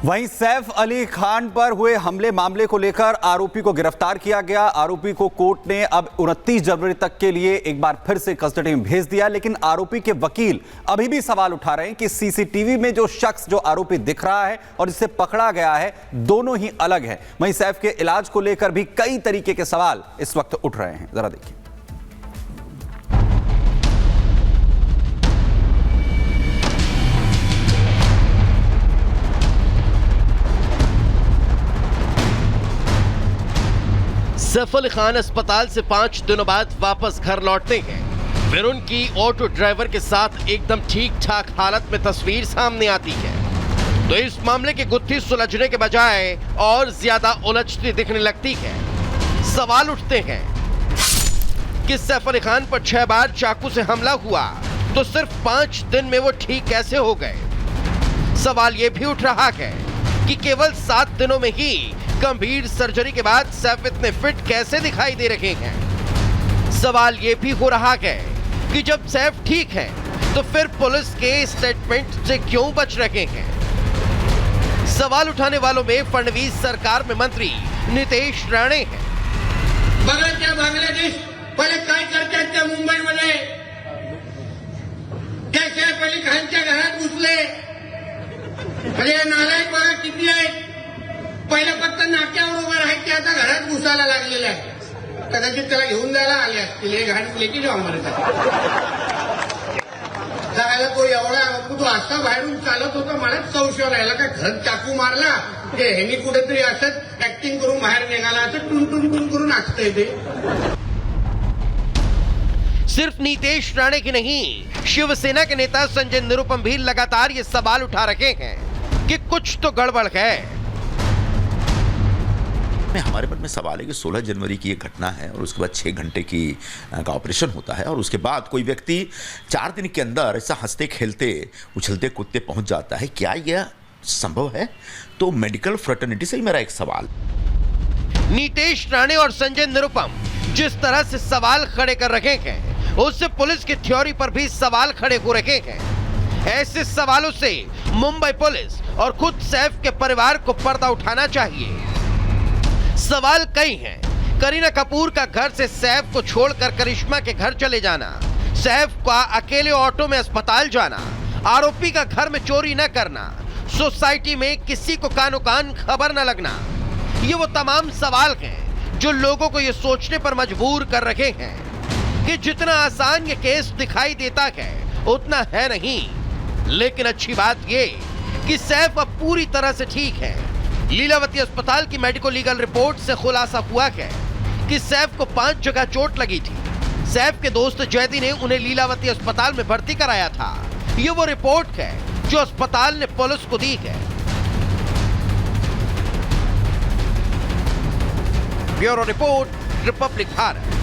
वहीं सैफ अली खान पर हुए हमले मामले को लेकर आरोपी को गिरफ्तार किया गया। आरोपी को कोर्ट ने अब 29 जनवरी तक के लिए एक बार फिर से कस्टडी में भेज दिया, लेकिन आरोपी के वकील अभी भी सवाल उठा रहे हैं कि सीसीटीवी में जो शख्स जो आरोपी दिख रहा है और जिसे पकड़ा गया है, दोनों ही अलग है। वहीं सैफ के इलाज को लेकर भी कई तरीके के सवाल इस वक्त उठ रहे हैं। जरा देखिए। सैफ अली खान अस्पताल से 5 दिनों बाद वापस घर लौटते हैं। फिर उनकी ऑटो ड्राइवर के साथ एकदम ठीक ठाक हालत में तस्वीर सामने आती है, तो इस मामले की गुत्थी सुलझने के बजाय और ज्यादा उलझती दिखने लगती है। सवाल उठते हैं कि सैफ अली खान पर 6 बार चाकू से हमला हुआ तो सिर्फ 5 दिन में वो ठीक कैसे हो गए। सवाल ये भी उठ रहा है कि केवल 7 दिनों में ही गंभीर सर्जरी के बाद सैफ इतने फिट कैसे दिखाई दे रहे हैं। सवाल यह भी हो रहा है कि जब सैफ ठीक है तो फिर पुलिस के स्टेटमेंट से क्यों बच रहे हैं। सवाल उठाने वालों में फडणवीस सरकार में मंत्री नितेश राणे हैं। बघा बांग्लादेश पहिले काय करतात त्या मुंबईमध्ये त्या सैफ अली खानच्या घरात घुसले। म्हणजे नालायक बघा किती आहेत। पहिल्या फक्त नाक्यावर उभं राहायचे, आता घरात घुसायला लागलेले आहे। कदाचित त्याला घेऊन जायला आले असतील, हे घाट लेकी जाऊ आम्हाला जायला तो एवढा तो असा बाहेरून चालत होता। मलाच संशय राहिला का घर चाकू मारला की ह्यांनी कुठेतरी असंच ऍक्टिंग करून बाहेर निघाला, असं टुन करून असतंय ते। सिर्फ नीतीश राणे की नहीं, शिवसेना के नेता संजय निरुपम भी लगातार ये सवाल उठा रहे हैं कि कुछ तो गड़बड़ है। हमारे मन में सवाल है कि 16 जनवरी की ये घटना है और उसके बाद 6 घंटे का ऑपरेशन होता है और उसके बाद कोई व्यक्ति 4 दिन के अंदर ऐसा हंसते खेलते उछलते कूदते पहुंच जाता है। क्या यह संभव है? तो मेडिकल फ्रेटर्निटी से ही मेरा एक सवाल। नीतीश राणे और संजय निरुपम जिस तरह से सवाल खड़े कर रहे हैं, उससे पुलिस की थ्योरी पर भी सवाल खड़े हो रहे हैं। ऐसे सवालों से मुंबई पुलिस और खुद सैफ के परिवार को पर्दा उठाना चाहिए। सवाल कई हैं। करीना कपूर का घर से सैफ को छोड़कर करिश्मा के घर चले जाना, सैफ का अकेले ऑटो में अस्पताल जाना, आरोपी का घर में चोरी न करना, सोसाइटी में किसी को कानो कान खबर न लगना, ये वो तमाम सवाल हैं जो लोगों को ये सोचने पर मजबूर कर रहे हैं कि जितना आसान ये केस दिखाई देता है उतना है नहीं। लेकिन अच्छी बात ये कि सैफ अब पूरी तरह से ठीक है। लीलावती अस्पताल की मेडिको लीगल रिपोर्ट से खुलासा हुआ है कि सैफ को 5 जगह चोट लगी थी। सैफ के दोस्त जैदी ने उन्हें लीलावती अस्पताल में भर्ती कराया था। ये वो रिपोर्ट है जो अस्पताल ने पुलिस को दी है। Bureau report, Republic Bharat.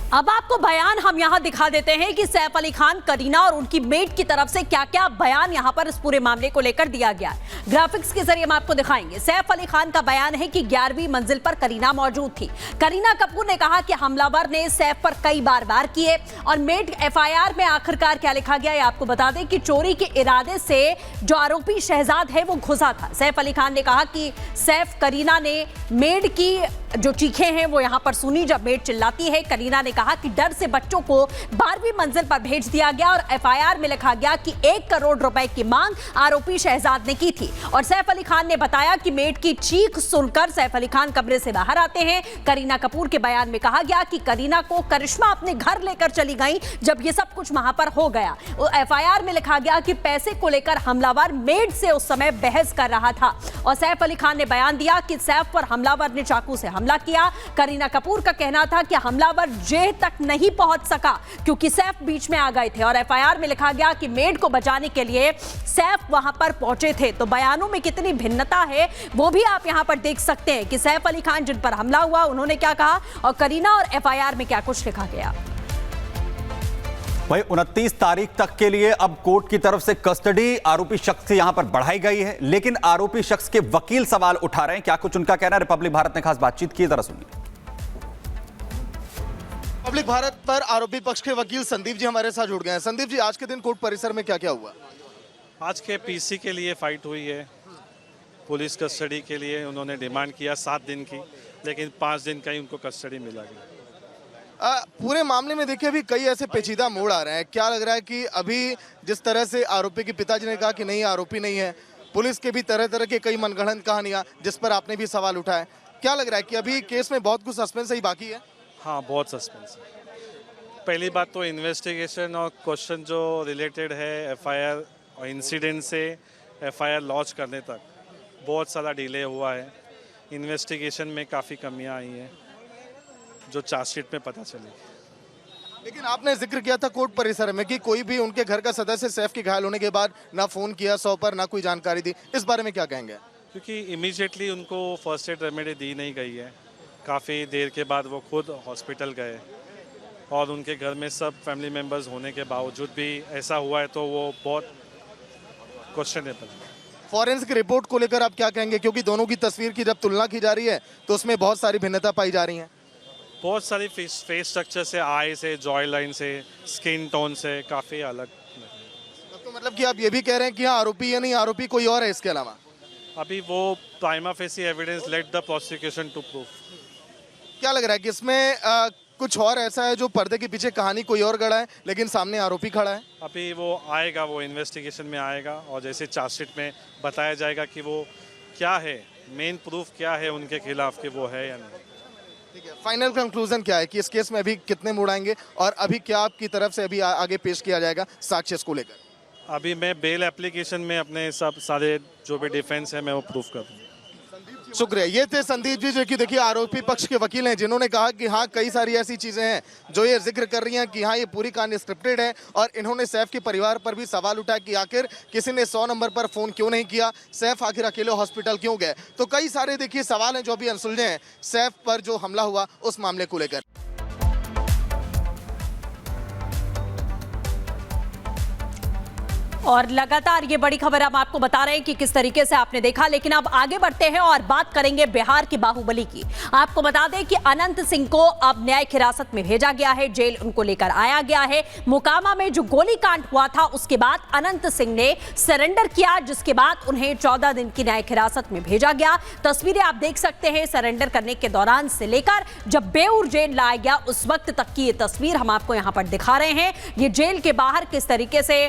अब आपको बयान हम यहां दिखा देते हैं कि सैफ अली खान, करीना और उनकी मेड की तरफ से क्या क्या बयान यहां पर इस पूरे मामले को लेकर दिया गया है। ग्राफिक्स के जरिए हम आपको दिखाएंगे। सैफ अली खान का बयान है कि 11वीं मंजिल पर करीना मौजूद थी। करीना कपूर ने कहा कि हमलावर ने सैफ पर कई बार वार किए। और मेड एफआईआर में आखिरकार क्या लिखा गया, ये आपको बता दें कि चोरी के इरादे से जो आरोपी शहजाद है वो घुसा था। सैफ अली खान ने कहा कि सैफ करीना ने मेड की जो चीखें हैं वो यहां पर सुनी जब मेड चिल्लाती है। करीना ने कहा कि डर से बच्चों को 12वीं मंजिल पर भेज दिया गया और एफआईआर में लिखा गया कि 1 करोड़ रुपए की मांग आरोपी शहजाद ने की थी। और सैफ अली खान ने बताया कि मेड की चीख सुनकर सैफ अली खान कमरे से बाहर आते हैं। करीना कपूर के बयान में कहा गया कि करीना को करिश्मा अपने घर लेकर चली गई जब ये सब कुछ वहां पर हो गया। एफआईआर में लिखा गया कि पैसे को लेकर हमलावर मेड से उस समय बहस कर रहा था। और सैफ अली खान ने बयान दिया कि सैफ पर हमलावर ने चाकू से हमला किया। करीना कपूर का कहना था कि हमलावर जेल तक नहीं पहुंच सका क्योंकि सैफ बीच में आ गए थे। और एफआईआर में लिखा गया कि मेड को बचाने के लिए सैफ वहां पर पहुंचे थे। तो बयानों में कितनी भिन्नता है वो भी आप यहां पर देख सकते हैं कि सैफ अली खान जिन पर हमला हुआ उन्होंने क्या कहा और करीना और एफआईआर में क्या कुछ लिखा गया। वही 29 तारीख तक के लिए अब कोर्ट की तरफ से कस्टडी आरोपी शख्स से यहां पर बढ़ाई गई है, लेकिन आरोपी शख्स के वकील सवाल उठा रहे हैं। क्या कुछ उनका कहना है, रिपब्लिक भारत ने खास बातचीत की, जरा सुनिए। रिपब्लिक भारत पर आरोपी पक्ष के वकील संदीप जी हमारे साथ जुड़ गए हैं। संदीप जी, आज के दिन कोर्ट परिसर में क्या क्या हुआ? आज के पीसी के लिए फाइट हुई है, पुलिस कस्टडी के लिए उन्होंने डिमांड किया 7 दिन की, लेकिन 5 दिन का ही उनको कस्टडी मिला गया। पूरे मामले में देखिए अभी कई ऐसे पेचीदा मोड़ आ रहे हैं। क्या लग रहा है कि अभी जिस तरह से आरोपी के पिताजी ने कहा कि नहीं आरोपी नहीं है, पुलिस के भी तरह तरह के कई मनगढ़ंत कहानियां जिस पर आपने भी सवाल उठाए, क्या लग रहा है कि अभी केस में बहुत कुछ सस्पेंस ही बाकी है? हाँ, बहुत सस्पेंस है। पहली बात तो इन्वेस्टिगेशन और क्वेश्चन जो रिलेटेड है एफआईआर और इंसिडेंट से एफआईआर लॉन्च करने तक बहुत सारा डिले हुआ है। इन्वेस्टिगेशन में काफ़ी कमियां आई हैं जो चार्जशीट में पता चली। लेकिन आपने जिक्र किया था कोर्ट परिसर में कि कोई भी उनके घर का सदस्य सैफ के घायल होने के बाद ना फोन किया 100 पर, ना कोई जानकारी दी, इस बारे में क्या कहेंगे? क्योंकि इमीडिएटली उनको फर्स्ट एड रेमेडी दी नहीं गई है। काफ़ी देर के बाद वो खुद हॉस्पिटल गए और उनके घर में सब फैमिली मेम्बर्स होने के बावजूद भी ऐसा हुआ है, तो वो बहुत क्वेश्चनेबल है। फॉरेंसिक रिपोर्ट को लेकर आप क्या कहेंगे, क्योंकि दोनों की तस्वीर की जब तुलना की जा रही है तो उसमें बहुत सारी भिन्नता पाई जा रही है। बहुत सारी फेस स्ट्रक्चर से, आई से, जॉय लाइन से, स्किन टोन से काफ़ी अलग। तो मतलब कि आप ये भी कह रहे हैं कि हाँ आरोपी या नहीं आरोपी कोई और है इसके अलावा? अभी वो prima facie evidence let the prosecution to prove. क्या लग रहा है कि इसमें कुछ और ऐसा है जो पर्दे के पीछे कहानी कोई और गढ़ा है लेकिन सामने आरोपी खड़ा है? अभी वो आएगा, वो इन्वेस्टिगेशन में आएगा और जैसे चार्जशीट में बताया जाएगा कि वो क्या है, मेन प्रूफ क्या है उनके खिलाफ कि वो है या नहीं। ठीक है, फाइनल कंक्लूजन क्या है कि इस केस में अभी कितने मोड़ आएंगे और अभी क्या आपकी तरफ से अभी आगे पेश किया जाएगा साक्ष्य को लेकर? अभी मैं बेल एप्लीकेशन में अपने सब सारे जो भी डिफेंस है मैं वो प्रूफ कर दूँगा। शुक्रिया। ये थे संदीप जी जो कि देखिए आरोपी पक्ष के वकील हैं, जिन्होंने कहा कि हाँ कई सारी ऐसी चीजें हैं जो ये जिक्र कर रही हैं कि हाँ ये पूरी कहानी स्क्रिप्टेड है, और इन्होंने सैफ के परिवार पर भी सवाल उठाया कि आखिर किसी ने 100 नंबर पर फोन क्यों नहीं किया, सैफ आखिर अकेले हॉस्पिटल क्यों गए। तो कई सारे देखिए सवाल हैं जो अभी अनसुलझे हैं सैफ पर जो हमला हुआ उस मामले को लेकर। और लगातार ये बड़ी खबर हम आपको बता रहे हैं कि किस तरीके से आपने देखा, लेकिन अब आगे बढ़ते हैं और बात करेंगे बिहार की बाहुबली की। आपको बता दें कि अनंत सिंह को अब न्यायिक हिरासत में भेजा गया है, जेल उनको लेकर आया गया है। मोकामा में जो गोलीकांड हुआ था उसके बाद अनंत सिंह ने सरेंडर किया, जिसके बाद उन्हें 14 दिन की न्यायिक हिरासत में भेजा गया। तस्वीरें आप देख सकते हैं सरेंडर करने के दौरान से लेकर जब बेऊर जेल लाया गया उस वक्त तक की ये तस्वीर हम आपको यहां पर दिखा रहे हैं। ये जेल के बाहर किस तरीके से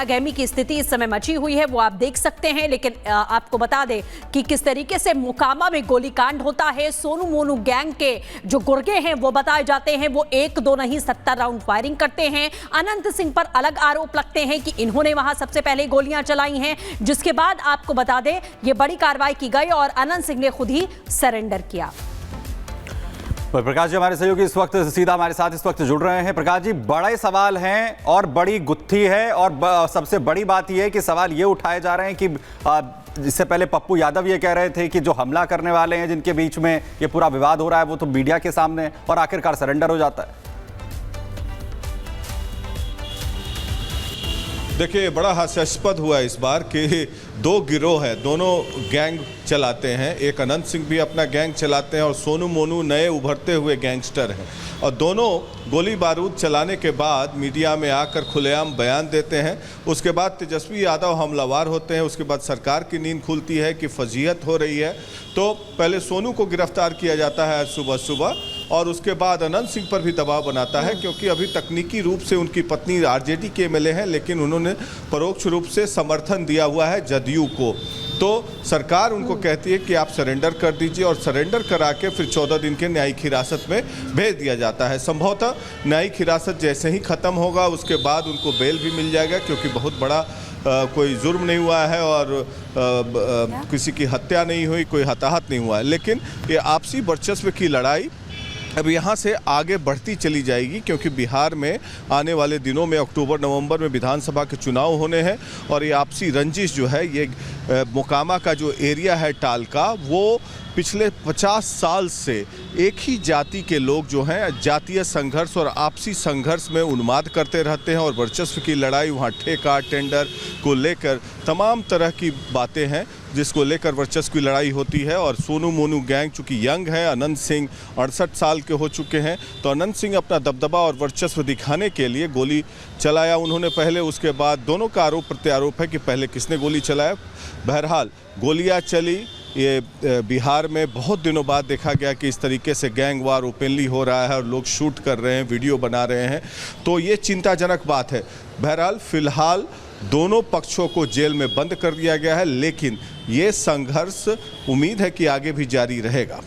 गहमी की स्थिति इस समय मची हुई है वो आप देख सकते हैं। लेकिन आपको बता दें कि किस तरीके से मोकामा में गोलीकांड होता है। सोनू मोनू गैंग के जो गुर्गे हैं वो बताए जाते हैं, वो 1-2 नहीं 70 राउंड फायरिंग करते हैं। अनंत सिंह पर अलग आरोप लगते हैं कि इन्होंने वहां सबसे पहले गोलियां चलाई हैं, जिसके बाद आपको बता दें ये बड़ी कार्रवाई की गई और अनंत सिंह ने खुद ही सरेंडर किया। प्रकाश जी हमारे सहयोगी इस वक्त सीधा हमारे साथ इस वक्त जुड़ रहे हैं। प्रकाश जी, बड़े सवाल हैं और बड़ी गुत्थी है, और सबसे बड़ी बात यह है कि सवाल ये उठाए जा रहे हैं कि इससे पहले पप्पू यादव ये कह रहे थे कि जो हमला करने वाले हैं जिनके बीच में ये पूरा विवाद हो रहा है वो तो मीडिया के सामने है, और आखिरकार सरेंडर हो जाता है। देखिए, बड़ा हास्यास्पद हुआ इस बार कि 2 गिरोह है, दोनों गैंग चलाते हैं। एक अनंत सिंह भी अपना गैंग चलाते हैं और सोनू मोनू नए उभरते हुए गैंगस्टर हैं, और दोनों गोली बारूद चलाने के बाद मीडिया में आकर खुलेआम बयान देते हैं। उसके बाद तेजस्वी यादव हमलावर होते हैं। उसके बाद सरकार की नींद खुलती है कि फजीहत हो रही है, तो पहले सोनू को गिरफ्तार किया जाता है सुबह सुबह, और उसके बाद अनंत सिंह पर भी दबाव बनाता है, क्योंकि अभी तकनीकी रूप से उनकी पत्नी आरजेडी के एमएलए हैं, लेकिन उन्होंने परोक्ष रूप से समर्थन दिया हुआ है जदयू को। तो सरकार उनको कहती है कि आप सरेंडर कर दीजिए, और सरेंडर करा के फिर 14 दिन के न्यायिक हिरासत में भेज दिया जाता है। संभवतः न्यायिक हिरासत जैसे ही ख़त्म होगा उसके बाद उनको बेल भी मिल जाएगा, क्योंकि बहुत बड़ा कोई जुर्म नहीं हुआ है और किसी की हत्या नहीं हुई, कोई हताहत नहीं हुआ है। लेकिन ये आपसी वर्चस्व की लड़ाई अब यहाँ से आगे बढ़ती चली जाएगी, क्योंकि बिहार में आने वाले दिनों में अक्टूबर-नवंबर में विधानसभा के चुनाव होने हैं, और ये आपसी रंजिश जो है, ये मोकामा का जो एरिया है टाल का, वो पिछले 50 साल से एक ही जाति के लोग जो हैं जातीय संघर्ष और आपसी संघर्ष में उन्माद करते रहते हैं, और वर्चस्व की लड़ाई वहाँ ठेका टेंडर को लेकर तमाम तरह की बातें हैं जिसको लेकर वर्चस्व की लड़ाई होती है। और सोनू मोनू गैंग चूंकि यंग है, अनंत सिंह 68 साल के हो चुके हैं, तो अनंत सिंह अपना दबदबा और वर्चस्व दिखाने के लिए गोली चलाया उन्होंने पहले। उसके बाद दोनों का आरोप प्रत्यारोप है कि पहले किसने गोली चलाया। बहरहाल गोलियां चली। ये बिहार में बहुत दिनों बाद देखा गया कि इस तरीके से गैंग वार ओपनली हो रहा है और लोग शूट कर रहे हैं, वीडियो बना रहे हैं, तो ये चिंताजनक बात है। बहरहाल फिलहाल दोनों पक्षों को जेल में बंद कर दिया गया है, लेकिन ये संघर्ष उम्मीद है कि आगे भी जारी रहेगा।